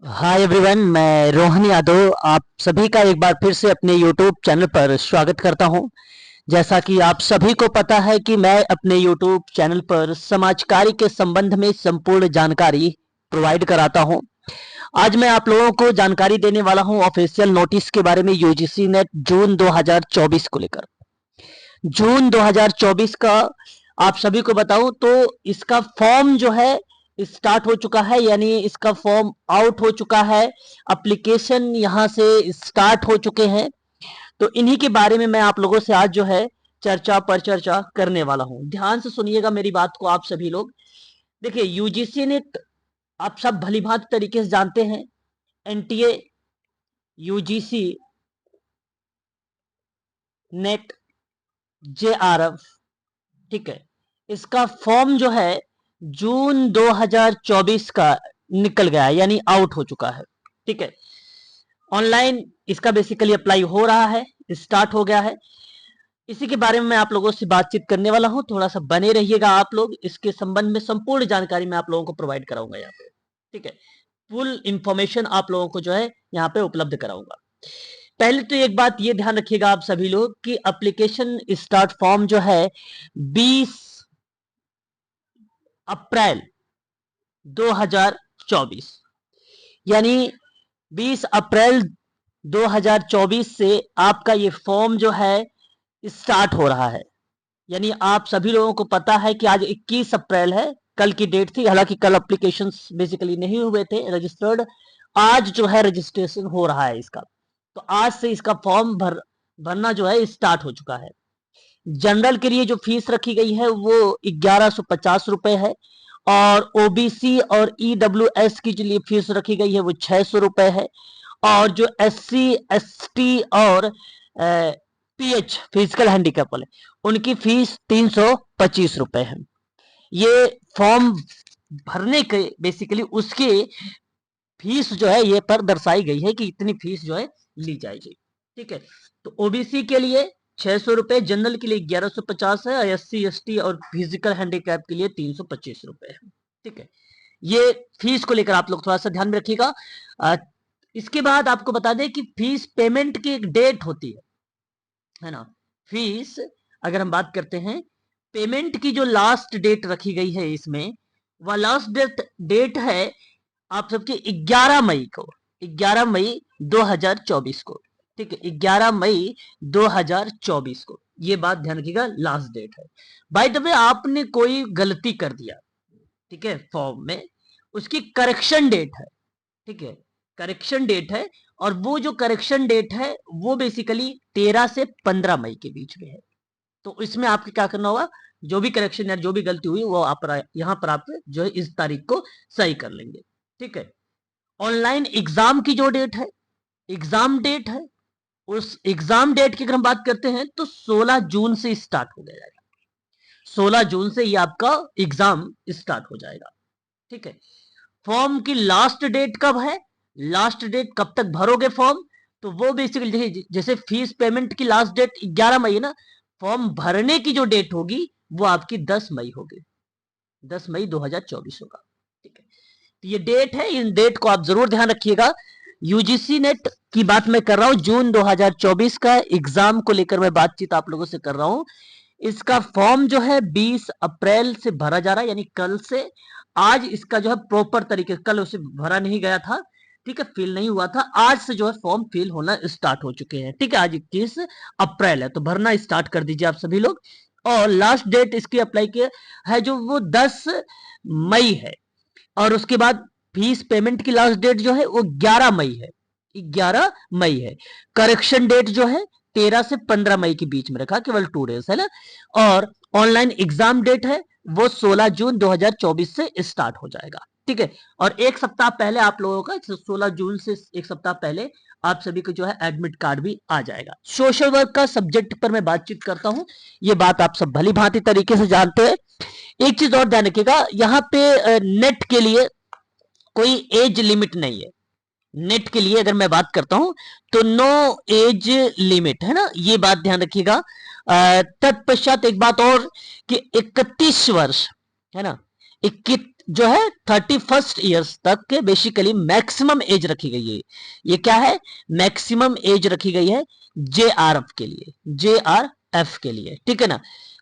Hi everyone, मैं रोहन यादव आप सभी का एक बार फिर से अपने यूट्यूब चैनल पर स्वागत करता हूं। जैसा कि आप सभी को पता है कि मैं अपने यूट्यूब चैनल पर समाज कार्य के संबंध में संपूर्ण जानकारी प्रोवाइड कराता हूं। आज मैं आप लोगों को जानकारी देने वाला हूं ऑफिशियल नोटिस के बारे में यूजीसी नेट जून 2024 को लेकर। जून 2024 का आप सभी को बताऊं तो इसका फॉर्म जो है स्टार्ट हो चुका है, यानी इसका फॉर्म आउट हो चुका है। एप्लीकेशन यहां से स्टार्ट हो चुके हैं। तो इन्हीं के बारे में मैं आप लोगों से आज जो है चर्चा पर चर्चा करने वाला हूं। ध्यान से सुनिएगा मेरी बात को आप सभी लोग। देखिए, यूजीसी ने आप सब भली भांति तरीके से जानते हैं, एनटीए, यूजीसी नेट, जेआरएफ, ठीक है, इसका फॉर्म जो है जून 2024 का निकल गया है, यानी आउट हो चुका है। ठीक है, ऑनलाइन इसका बेसिकली अप्लाई हो रहा है, स्टार्ट हो गया है। इसी के बारे में मैं आप लोगों से बातचीत करने वाला हूं। थोड़ा सा बने रहिएगा आप लोग, इसके संबंध में संपूर्ण जानकारी मैं आप लोगों को प्रोवाइड कराऊंगा यहाँ पे। ठीक है, फुल इंफॉर्मेशन आप लोगों को जो है यहाँ पे उपलब्ध कराऊंगा। पहले तो एक बात ये ध्यान रखिएगा आप सभी लोग कि एप्लीकेशन स्टार्ट फॉर्म जो है 20 अप्रैल 2024, यानी 20 अप्रैल 2024 से आपका ये फॉर्म जो है स्टार्ट हो रहा है। यानी आप सभी लोगों को पता है कि आज 21 अप्रैल है, कल की डेट थी। हालांकि कल एप्लीकेशंस बेसिकली नहीं हुए थे रजिस्टर्ड, आज जो है रजिस्ट्रेशन हो रहा है इसका। तो आज से इसका फॉर्म भरना जो है स्टार्ट हो चुका है। जनरल के लिए जो फीस रखी गई है वो 1150 रुपए है, और ओबीसी और ईडब्ल्यूएस की जो लिए फीस रखी गई है वो 600 रुपए है, और जो एससी एसटी और पीएच फिजिकल हैंडीकैप वाले उनकी फीस 325 रुपए है। ये फॉर्म भरने के बेसिकली उसकी फीस जो है ये पर दर्शाई गई है कि इतनी फीस जो है ली जाएगी। ठीक है, तो ओबीसी के लिए 600 रुपए, जनरल के लिए 1150 है, एससी एसटी और फिजिकल हैंडीकैप के लिए 325 रुपए है। ठीक है, ये फीस को लेकर आप लोग थोड़ा सा ध्यान में रखिएगा। इसके बाद आपको बता दें कि फीस पेमेंट की एक डेट होती है ना। फीस अगर हम बात करते हैं, पेमेंट की जो लास्ट डेट रखी गई है इसमें, वह लास्ट डेट है आप सबके 11 मई को, 11 मई 2024 को। ठीक है, 11 मई 2024 को, ये बात ध्यान रखिएगा, लास्ट डेट है। बाय द वे, आपने कोई गलती कर दिया, ठीक है, फॉर्म में, उसकी करेक्शन डेट है। ठीक है, करेक्शन डेट है, और वो जो करेक्शन डेट है वो बेसिकली 13 से 15 मई के बीच में है। तो इसमें आपको क्या करना होगा, जो भी करेक्शन या जो भी गलती हुई वो आप यहां पर आप जो है इस तारीख को सही कर लेंगे। ठीक है, ऑनलाइन एग्जाम की जो डेट है, एग्जाम डेट है, उस एग्जाम डेट की अगर हम बात करते हैं तो 16 जून से स्टार्ट हो जाएगा। 16 जून से ये आपका एग्जाम स्टार्ट हो जाएगा। ठीक है, फॉर्म की लास्ट डेट कब है, लास्ट डेट कब तक भरोगे फॉर्म, तो वो बेसिकली देखिए, जैसे फीस पेमेंट की लास्ट डेट 11 मई है ना, फॉर्म भरने की जो डेट होगी वो आपकी 10 मई होगी, 10 मई 2024 होगा। ठीक है, तो ये डेट है, इन डेट को आप जरूर ध्यान रखिएगा। यूजीसी नेट की बात मैं कर रहा हूं, जून 2024 का एग्जाम को लेकर मैं बातचीत आप लोगों से कर रहा हूं। इसका फॉर्म जो है 20 अप्रैल से भरा जा रहा है, यानी कल से। आज इसका जो है प्रॉपर तरीके, कल उसे भरा नहीं गया था, ठीक है, फिल नहीं हुआ था, आज से जो है फॉर्म फिल होना स्टार्ट हो चुके हैं। ठीक है, आज 21 अप्रैल है, तो भरना स्टार्ट कर दीजिए आप सभी लोग। और लास्ट डेट इसकी अप्लाई की है जो वो 10 मई है, और उसके बाद फीस पेमेंट की लास्ट डेट जो है वो 11 मई है, 11 मई है। करेक्शन डेट जो है 13 से 15 मई के बीच में रखा, केवल 2 डेज है ना। और ऑनलाइन एग्जाम डेट है वो 16 जून 2024 से स्टार्ट हो जाएगा। ठीक है, और एक सप्ताह पहले आप लोगों का, 16 जून से एक सप्ताह पहले आप सभी को जो है एडमिट कार्ड भी आ जाएगा। सोशल वर्क का सब्जेक्ट पर मैं बातचीत करता हूं, ये बात आप सब भली भांति तरीके से जानते हैं। एक चीज और ध्यान रखिएगा, यहाँ पे नेट के लिए कोई एज लिमिट नहीं है। नेट के लिए अगर मैं बात करता हूं तो नो एज लिमिट है ना, ये बात ध्यान रखिएगा। तत्पश्चात एक बात और कि 31 वर्ष है ना, जो है 31 ईयर्स तक के बेसिकली मैक्सिमम एज रखी गई है। ये क्या है, मैक्सिमम एज रखी गई है जेआरएफ के लिए, जेआरएफ के लिए, ठीक है ना।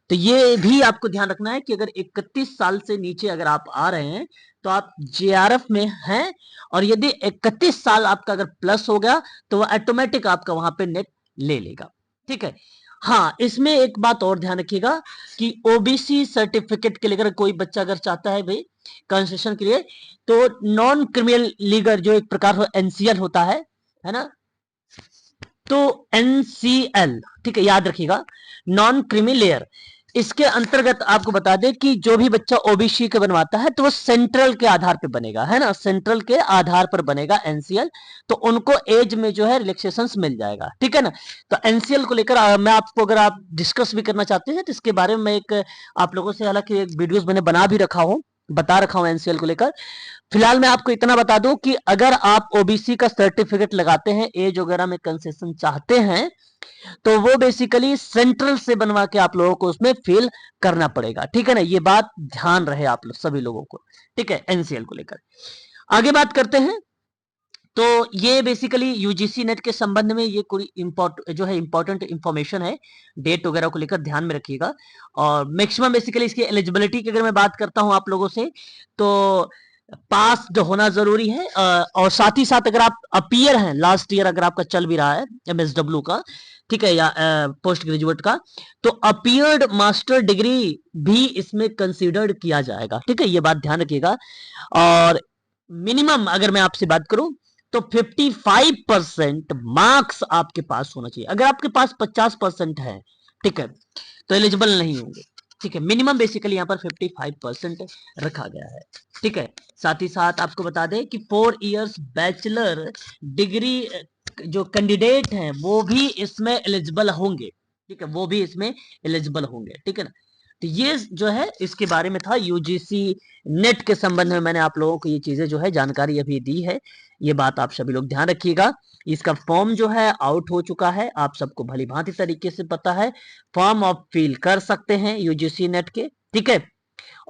तो ये भी आपको ध्यान रखना है कि अगर 31 साल से नीचे अगर आप आ रहे हैं तो आप जेआरएफ में हैं, और यदि 31 साल आपका अगर प्लस हो गया तो वो ऑटोमेटिक आपका वहां पे नेट ले लेगा, ठीक है। हाँ, इसमें एक बात और ध्यान रखिएगा कि ओबीसी सर्टिफिकेट के लिए अगर कोई बच्चा अगर चाहता है भाई कंसेशन के लिए, तो नॉन क्रिमिनल लीगर जो एक प्रकार का एनसीएल होता है ना, तो एनसीएल, ठीक है, याद रखिएगा, नॉन क्रिमी लेयर, इसके अंतर्गत आपको बता दें कि जो भी बच्चा ओबीसी के बनवाता है तो वो सेंट्रल के आधार पर बनेगा, है ना, सेंट्रल के आधार पर बनेगा एनसीएल, तो उनको एज में जो है रिलैक्सेशन मिल जाएगा, ठीक है ना। तो एनसीएल को लेकर मैं आपको, अगर आप डिस्कस भी करना चाहते हैं तो इसके बारे में मैं एक आप लोगों से हालांकि एक वीडियोस मैंने बना भी रखा हूं, बता रखा हूं एनसीएल को लेकर। फिलहाल मैं आपको इतना बता दूं कि अगर आप ओबीसी का सर्टिफिकेट लगाते हैं, एज वगैरह में कंसेशन चाहते हैं, तो वो बेसिकली सेंट्रल से बनवा के आप लोगों को उसमें फिल करना पड़ेगा, ठीक है ना। ये बात ध्यान रहे आप लोग सभी लोगों को, ठीक है, एनसीएल को लेकर। आगे बात करते हैं, तो ये बेसिकली यूजीसी नेट के संबंध में ये कोई जो है इंपॉर्टेंट इंफॉर्मेशन है, डेट वगैरह को लेकर ध्यान में रखिएगा। और मैक्सिमम बेसिकली इसकी एलिजिबिलिटी की अगर मैं बात करता हूं आप लोगों से, तो पास होना जरूरी है, और साथ ही साथ अगर आप अपीयर हैं, लास्ट ईयर अगर आपका चल भी रहा है एमएसडब्ल्यू का, ठीक है, या पोस्ट ग्रेजुएट का, तो अपीयर्ड मास्टर डिग्री भी इसमें कंसीडर्ड किया जाएगा, ठीक है, ये बात ध्यान रखिएगा। और मिनिमम अगर मैं आपसे बात करूं तो 55% मार्क्स आपके पास होना चाहिए। अगर आपके पास 50% है, ठीक है, तो एलिजिबल नहीं होंगे, ठीक है। मिनिमम बेसिकली यहाँ पर 55% रखा गया है, ठीक है। साथ ही साथ आपको बता दें कि 4 इयर्स बैचलर डिग्री जो कैंडिडेट हैं वो भी इसमें एलिजिबल होंगे, ठीक है, वो भी इसमें एलिजिबल होंगे, ठीक है ना। तो ये जो है इसके बारे में था, यूजीसी नेट के संबंध में मैंने आप लोगों को ये चीजें जो है जानकारी अभी दी है, ये बात आप सभी लोग ध्यान रखिएगा। इसका फॉर्म जो है आउट हो चुका है, आप सबको भली भांति तरीके से पता है, फॉर्म आप फिल कर सकते हैं यूजीसी नेट के, ठीक है।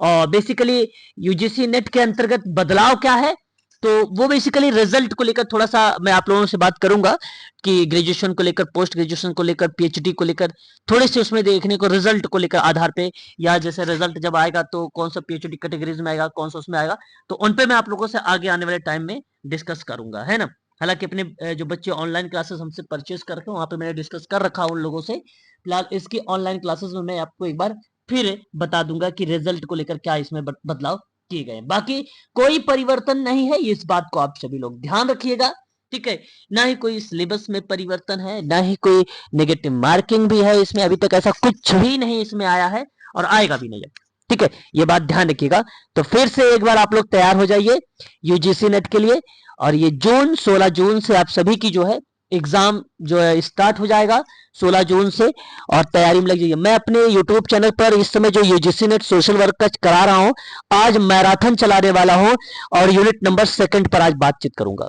और बेसिकली यूजीसी नेट के अंतर्गत बदलाव क्या है, तो वो बेसिकली रिजल्ट को लेकर थोड़ा सा मैं आप लोगों से बात करूंगा कि ग्रेजुएशन को लेकर, पोस्ट ग्रेजुएशन को लेकर, पीएचडी को लेकर थोड़े से उसमें देखने को रिजल्ट को लेकर आधार पे, या जैसे रिजल्ट जब आएगा तो कौन सा पीएचडी कैटेगरीज में आएगा, कौन सा उसमें आएगा, तो उन पे मैं आप लोगों से आगे आने वाले टाइम में डिस्कस करूंगा, है ना। हालांकि अपने जो बच्चे ऑनलाइन क्लासेस हमसे परचेज कर रखे हैं वहां पे मैंने डिस्कस कर रखा उन लोगों से। फिलहाल इसकी ऑनलाइन क्लासेस में मैं आपको एक बार फिर बता दूंगा कि रिजल्ट को लेकर क्या इसमें बदलाव किए गए। बाकी कोई परिवर्तन नहीं है, इस बात को आप सभी लोग ध्यान रखिएगा, ठीक है। ना ही कोई सिलेबस में परिवर्तन है, ना ही कोई नेगेटिव मार्किंग भी है इसमें, अभी तक ऐसा कुछ भी नहीं इसमें आया है और आएगा भी नहीं, ठीक है, ये बात ध्यान रखिएगा। तो फिर से एक बार आप लोग तैयार हो जाइए यूजीसी नेट के लिए, और ये 16 जून से आप सभी की जो है एग्जाम जो है स्टार्ट हो जाएगा 16 जून से, और तैयारी में लग जाइए। मैं अपने यूट्यूब चैनल पर इस समय जो यूजीसी नेट सोशल वर्क का करा रहा हूं, आज मैराथन चलाने वाला हूं, और यूनिट नंबर 2 पर आज बातचीत करूंगा,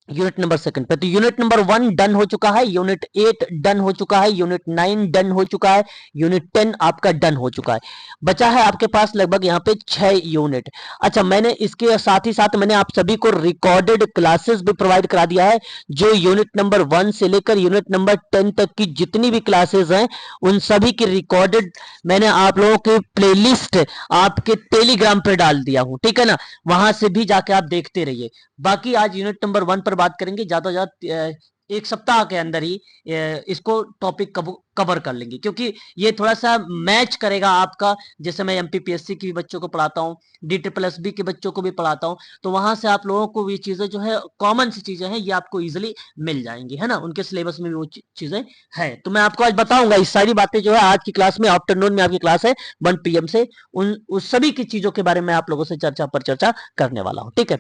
यूनिट नंबर 2 पे। तो यूनिट नंबर 1 डन हो चुका है, यूनिट 8 डन हो चुका है, यूनिट 9 डन हो चुका है, यूनिट 10 आपका डन हो चुका है। बचा है आपके पास लगभग यहाँ पे 6 यूनिट। अच्छा, मैंने इसके साथ ही साथ मैंने आप सभी को रिकॉर्डेड क्लासेस भी प्रोवाइड करा दिया है, जो यूनिट नंबर 1 से लेकर यूनिट नंबर 10 तक की जितनी भी क्लासेस हैं उन सभी की रिकॉर्डेड मैंने आप लोगों की प्लेलिस्ट आपके टेलीग्राम पर डाल दिया हूं, ठीक है ना, वहां से भी जाके आप देखते रहिए। बाकी आज यूनिट नंबर 1 पर बात करेंगे, ज्यादा ज्यादा एक सप्ताह के अंदर ही इसको टॉपिक कवर कर लेंगे, क्योंकि ये थोड़ा सा मैच करेगा आपका, जैसे मैं एमपीपीएससी की भी बच्चों को पढ़ाता हूँ, DSSB के बच्चों को भी पढ़ाता हूँ, तो वहां से आप लोगों को ये चीजें जो है कॉमन सी चीजें हैं ये आपको इजिली मिल जाएंगी, है ना, उनके सिलेबस में भी वो चीजें है। तो मैं आपको आज बताऊंगा इस सारी बातें जो है आज की क्लास में, आफ्टरनून में आपकी क्लास है 1 PM से, उस सभी की चीजों के बारे में आप लोगों से चर्चा करने वाला हूँ, ठीक है।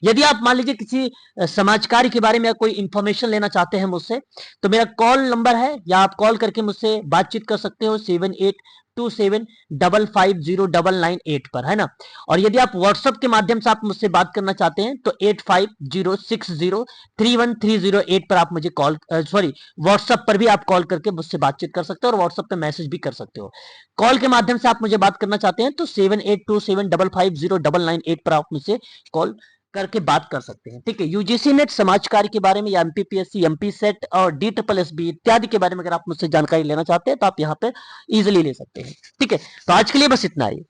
यदि आप मान लीजिए किसी समाज कार्य के बारे में कोई इंफॉर्मेशन लेना चाहते हैं मुझसे तो मेरा कॉल नंबर है, या आप कॉल करके मुझसे बातचीत कर सकते हो 7827550998 पर, है ना। और यदि आप व्हाट्सएप के माध्यम से आप मुझसे बात करना चाहते हैं तो 8506031308 पर आप मुझे कॉल व्हाट्सएप पर भी आप कॉल करके मुझसे बातचीत कर सकते हो और व्हाट्सएप पे मैसेज भी कर सकते हो। कॉल के माध्यम से आप मुझे बात करना चाहते हैं तो 7827550998 पर आप मुझसे कॉल करके बात कर सकते हैं। ठीक है, यूजीसी नेट समाज कार्य के बारे में या एमपीपीएससी, एमपी सेट और DSSB इत्यादि के बारे में अगर आप मुझसे जानकारी लेना चाहते हैं तो आप यहाँ पे इजिली ले सकते हैं। ठीक है, तो आज के लिए बस इतना ही।